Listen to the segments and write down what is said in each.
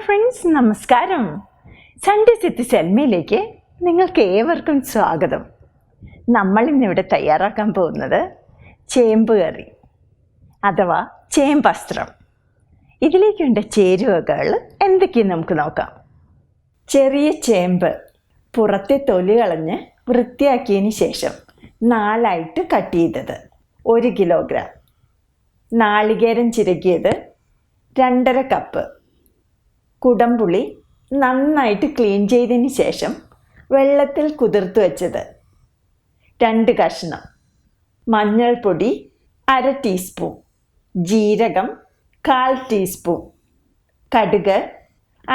Friends, നമസ്കാരം. Sunday city സെൽമയിലേക്ക് നിങ്ങൾക്ക് ഏവർക്കും സ്വാഗതം. നമ്മളിന്നിവിടെ തയ്യാറാക്കാൻ പോകുന്നത് ചേമ്പ് കറി അഥവാ ചേമ്പസ്ത്രം. ഇതിലേക്ക് വേണ്ട ചേരുവകൾ എന്തൊക്കെയെന്ന് നമുക്ക് നോക്കാം. ചെറിയ ചേമ്പ് പുറത്തെ തൊലി കളഞ്ഞ് വൃത്തിയാക്കിയതിന് ശേഷം 4 കട്ട് ചെയ്തത് 1 കിലോഗ്രാം. നാളികേരം ചിരകിയത് 2.5 കപ്പ്. കുടംപുളി നന്നായിട്ട് ക്ലീൻ ചെയ്തതിന് ശേഷം വെള്ളത്തിൽ കുതിർത്ത് വെച്ചത് 2 കഷ്ണം. മഞ്ഞൾപ്പൊടി 1/2 ടീസ്പൂൺ. ജീരകം 1/4 ടീസ്പൂൺ. കടുക്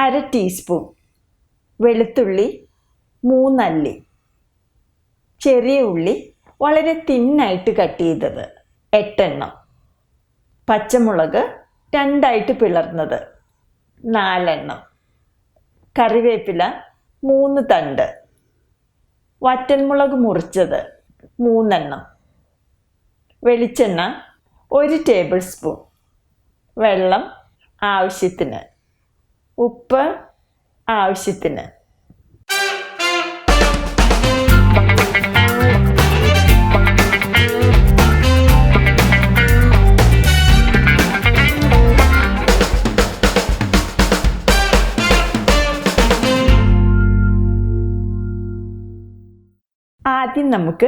1/2 ടീസ്പൂൺ. വെളുത്തുള്ളി 3 അല്ലി. ചെറിയ ഉള്ളി വളരെ തിന്നായിട്ട് കട്ട് ചെയ്തത് 8 എണ്ണം. പച്ചമുളക് 2 പിളർന്നത് 4 എണ്ണം. കറിവേപ്പില 3 തണ്ട്. വറ്റൽമുളക് മുറിച്ചത് 3 എണ്ണം. വെളിച്ചെണ്ണ 1 ടേബിൾ സ്പൂൺ. വെള്ളം ആവശ്യത്തിന്. ഉപ്പ് ആവശ്യത്തിന്. ആദ്യം നമുക്ക്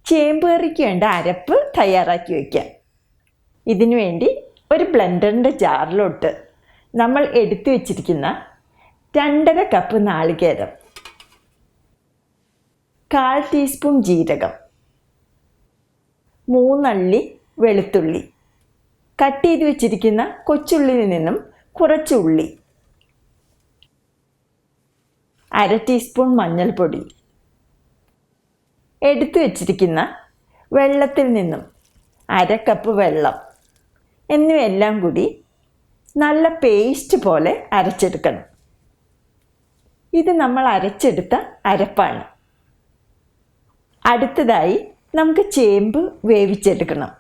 ചേമ്പ് കറിക്ക് വേണ്ട അരപ്പ് തയ്യാറാക്കി വയ്ക്കാം. ഇതിനു വേണ്ടി ഒരു ബ്ലെൻഡറിൻ്റെ ജാറിലോട്ട് നമ്മൾ എടുത്തു വച്ചിരിക്കുന്ന 2.5 കപ്പ് നാളികേരം, 1/4 ടീസ്പൂൺ ജീരകം, 3 അല്ലി വെളുത്തുള്ളി, കട്ട് ചെയ്ത് വെച്ചിരിക്കുന്ന കൊച്ചുള്ളിയിൽ നിന്നും കുറച്ച് ഉള്ളി, 1/2 ടീസ്പൂൺ മഞ്ഞൾപ്പൊടി, എടുത്തു വച്ചിരിക്കുന്ന വെള്ളത്തിൽ നിന്നും 1/2 കപ്പ് വെള്ളം എന്നിവയെല്ലാം കൂടി നല്ല പേസ്റ്റ് പോലെ അരച്ചെടുക്കണം. ഇത് നമ്മൾ അരച്ചെടുത്ത അരപ്പാണ്. അടുത്തതായി നമുക്ക് ചേമ്പ് വേവിച്ചെടുക്കണം.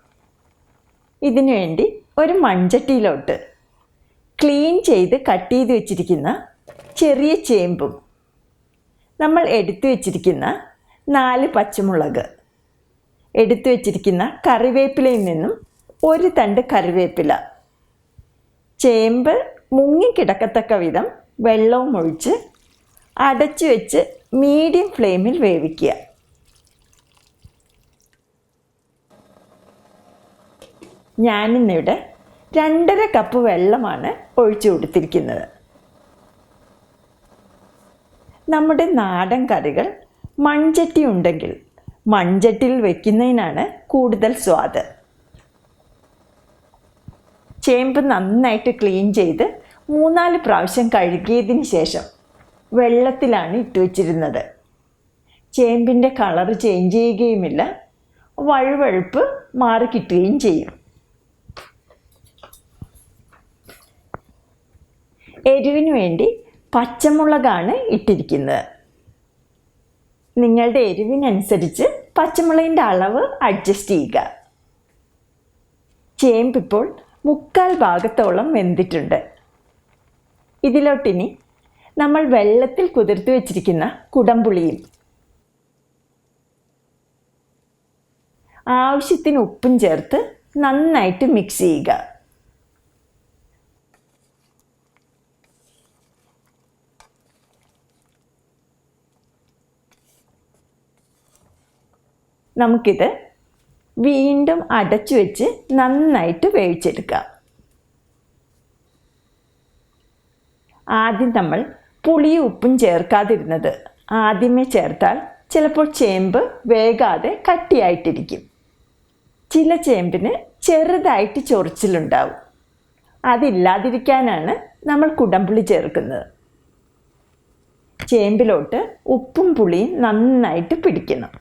ഇതിനു വേണ്ടി ഒരു മൺചട്ടിയിലോട്ട് ക്ലീൻ ചെയ്ത് കട്ട് ചെയ്ത് വെച്ചിരിക്കുന്ന ചെറിയ ചേമ്പും നമ്മൾ എടുത്തു വച്ചിരിക്കുന്ന 4 പച്ചമുളക്, എടുത്തു വച്ചിരിക്കുന്ന കറിവേപ്പിലയിൽ നിന്നും 1 തണ്ട് കറിവേപ്പില, ചേമ്പ് മുങ്ങിക്കിടക്കത്തക്ക വിധം വെള്ളവും ഒഴിച്ച് അടച്ചു വെച്ച് മീഡിയം ഫ്ലെയിമിൽ വേവിക്കുക. ഞാനിന്നിവിടെ 2.5 കപ്പ് വെള്ളമാണ് ഒഴിച്ചു കൊടുത്തിരിക്കുന്നത്. നമ്മുടെ നാടൻ കറികൾ മൺചട്ടി ഉണ്ടെങ്കിൽ മൺചട്ടിയിൽ വയ്ക്കുന്നതിനാണ് കൂടുതൽ സ്വാദ്. ചേമ്പ് നന്നായിട്ട് ക്ലീൻ ചെയ്ത് 3-4 പ്രാവശ്യം കഴുകിയതിന് ശേഷം വെള്ളത്തിലാണ് ഇട്ട് വച്ചിരുന്നത്. ചേമ്പിൻ്റെ കളറ് ചേഞ്ച് ചെയ്യുകയുമില്ല, വഴുവഴുപ്പ് മാറി കിട്ടുകയും ചെയ്യും. എരിവിന് വേണ്ടി പച്ചമുളകാണ് ഇട്ടിരിക്കുന്നത്. നിങ്ങളുടെ എരിവിനനുസരിച്ച് പച്ചമുളകിൻ്റെ അളവ് അഡ്ജസ്റ്റ് ചെയ്യുക. ചേമ്പ് ഇപ്പോൾ 3/4 ഭാഗത്തോളം വെന്തിട്ടുണ്ട്. ഇതിലോട്ടിനി നമ്മൾ വെള്ളത്തിൽ കുതിർത്ത് വെച്ചിരിക്കുന്ന കുടംപുളിയും ആവശ്യത്തിന് ഉപ്പും ചേർത്ത് നന്നായിട്ട് മിക്സ് ചെയ്യുക. നമുക്കിത് വീണ്ടും അടച്ചു വെച്ച് നന്നായിട്ട് വേവിച്ചെടുക്കാം. ആദ്യം നമ്മൾ പുളിയും ഉപ്പും ചേർക്കാതിരുന്നത് ആദ്യമേ ചേർത്താൽ ചിലപ്പോൾ ചേമ്പ് വേകാതെ കട്ടിയായിട്ടിരിക്കും. ചില ചേമ്പിന് ചെറുതായിട്ട് ചൊറിച്ചിലുണ്ടാവും. അതില്ലാതിരിക്കാനാണ് നമ്മൾ കുടംപുളി ചേർക്കുന്നത്. ചേമ്പിലോട്ട് ഉപ്പും പുളിയും നന്നായിട്ട് പിടിക്കണം.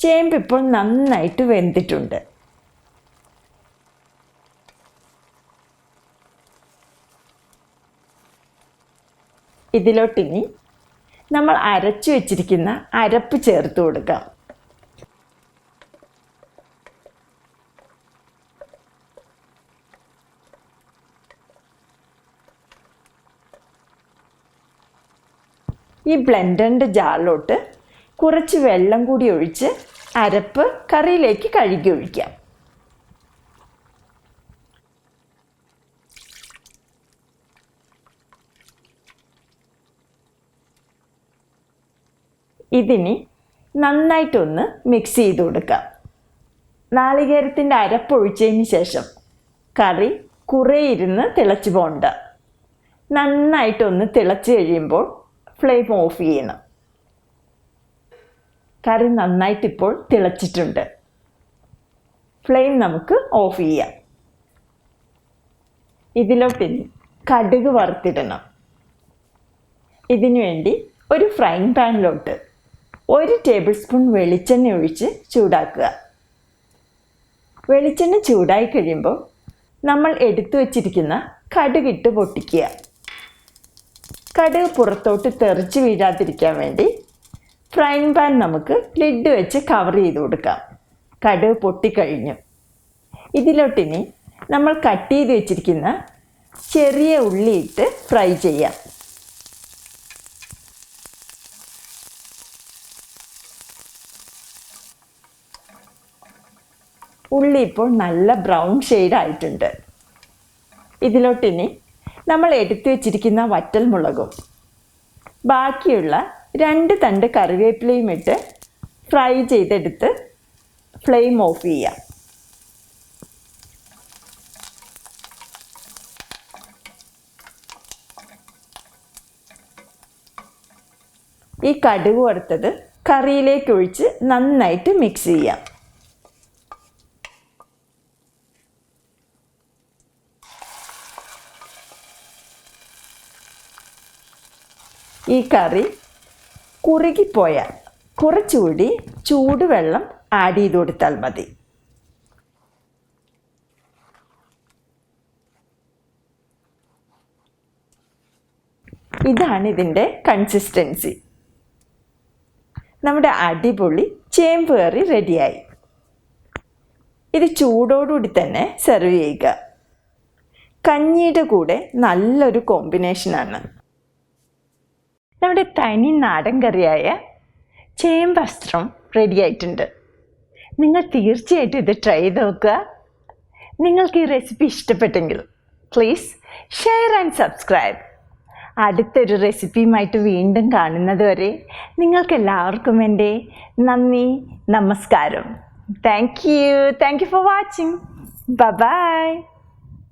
ചേമ്പ് ഇപ്പോൾ നന്നായിട്ട് വെന്തിട്ടുണ്ട്. ഇതിലോട്ടിനി നമ്മൾ അരച്ചു വെച്ചിരിക്കുന്ന അരപ്പ് ചേർത്ത് കൊടുക്കാം. ഈ ബ്ലെൻഡറിൻ്റെ ജാറിലോട്ട് കുറച്ച് വെള്ളം കൂടി ഒഴിച്ച് അരപ്പ് കറിയിലേക്ക് കഴുകി ഒഴിക്കാം. ഇതിനി നന്നായിട്ടൊന്ന് മിക്സ് ചെയ്ത് കൊടുക്കാം. നാളികേരത്തിൻ്റെ അരപ്പൊഴിച്ചതിന് ശേഷം കറി കുറേ ഇരുന്ന് തിളച്ച് പോകണ്ട. നന്നായിട്ടൊന്ന് തിളച്ച് കഴിയുമ്പോൾ ഫ്ലെയിം ഓഫ് ചെയ്യണം. കറി നന്നായിട്ടിപ്പോൾ തിളച്ചിട്ടുണ്ട്. ഫ്ലെയിം നമുക്ക് ഓഫ് ചെയ്യാം. ഇതിലോട്ടിനി കടുക് വറുത്തിടണം. ഇതിനു വേണ്ടി ഒരു ഫ്രൈങ് പാനിലോട്ട് 1 ടേബിൾ സ്പൂൺ വെളിച്ചെണ്ണ ഒഴിച്ച് ചൂടാക്കുക. വെളിച്ചെണ്ണ ചൂടായി കഴിയുമ്പോൾ നമ്മൾ എടുത്തു വച്ചിരിക്കുന്ന കടുകിട്ട് പൊട്ടിക്കുക. കടുക് പുറത്തോട്ട് തെറിച്ച് വീഴാതിരിക്കാൻ വേണ്ടി ഫ്രൈങ് പാൻ നമുക്ക് ലിഡ് വെച്ച് കവർ ചെയ്ത് കൊടുക്കാം. കടുക് പൊട്ടിക്കഴിഞ്ഞു. ഇതിലോട്ടിനി നമ്മൾ കട്ട് ചെയ്ത് വെച്ചിരിക്കുന്ന ചെറിയ ഉള്ളി ഇട്ട് ഫ്രൈ ചെയ്യാം. ഉള്ളി ഇപ്പോൾ നല്ല ബ്രൗൺ ഷെയ്ഡ് ആയിട്ടുണ്ട്. ഇതിലോട്ടിനി നമ്മൾ എടുത്തു വച്ചിരിക്കുന്ന വറ്റൽ മുളകും ബാക്കിയുള്ള 2 തണ്ട് കറിവേപ്പിലയും ഇട്ട് ഫ്രൈ ചെയ്തെടുത്ത് ഫ്ലെയിം ഓഫ് ചെയ്യാം. ഈ കടുക് വറുത്തത് കറിയിലേക്ക് ഒഴിച്ച് നന്നായിട്ട് മിക്സ് ചെയ്യാം. ഈ കറി കുറുകിപ്പോയാൽ കുറച്ചുകൂടി ചൂടുവെള്ളം ആഡ് ചെയ്ത് കൊടുത്താൽ മതി. ഇതാണ് ഇതിൻ്റെ കൺസിസ്റ്റൻസി. നമ്മുടെ അടിപൊളി ചേമ്പ് കറി റെഡിയായി. ഇത് ചൂടോടുകൂടി തന്നെ സെർവ് ചെയ്യുക. കഞ്ഞിയുടെ കൂടെ നല്ലൊരു കോമ്പിനേഷനാണ്. നമ്മുടെ തനി നാടൻ കറിയായ ചേമ്പ് അസ്ത്രം റെഡി ആയിട്ടുണ്ട്. നിങ്ങൾ തീർച്ചയായിട്ടും ഇത് ട്രൈ ചെയ്ത് നോക്കുക. നിങ്ങൾക്ക് ഈ റെസിപ്പി ഇഷ്ടപ്പെട്ടെങ്കിൽ പ്ലീസ് ഷെയർ ആൻഡ് സബ്സ്ക്രൈബ്. അടുത്തൊരു റെസിപ്പിയുമായിട്ട് വീണ്ടും കാണുന്നത് വരെ നിങ്ങൾക്കെല്ലാവർക്കും എൻ്റെ നന്ദി, നമസ്കാരം. Thank you for watching. By.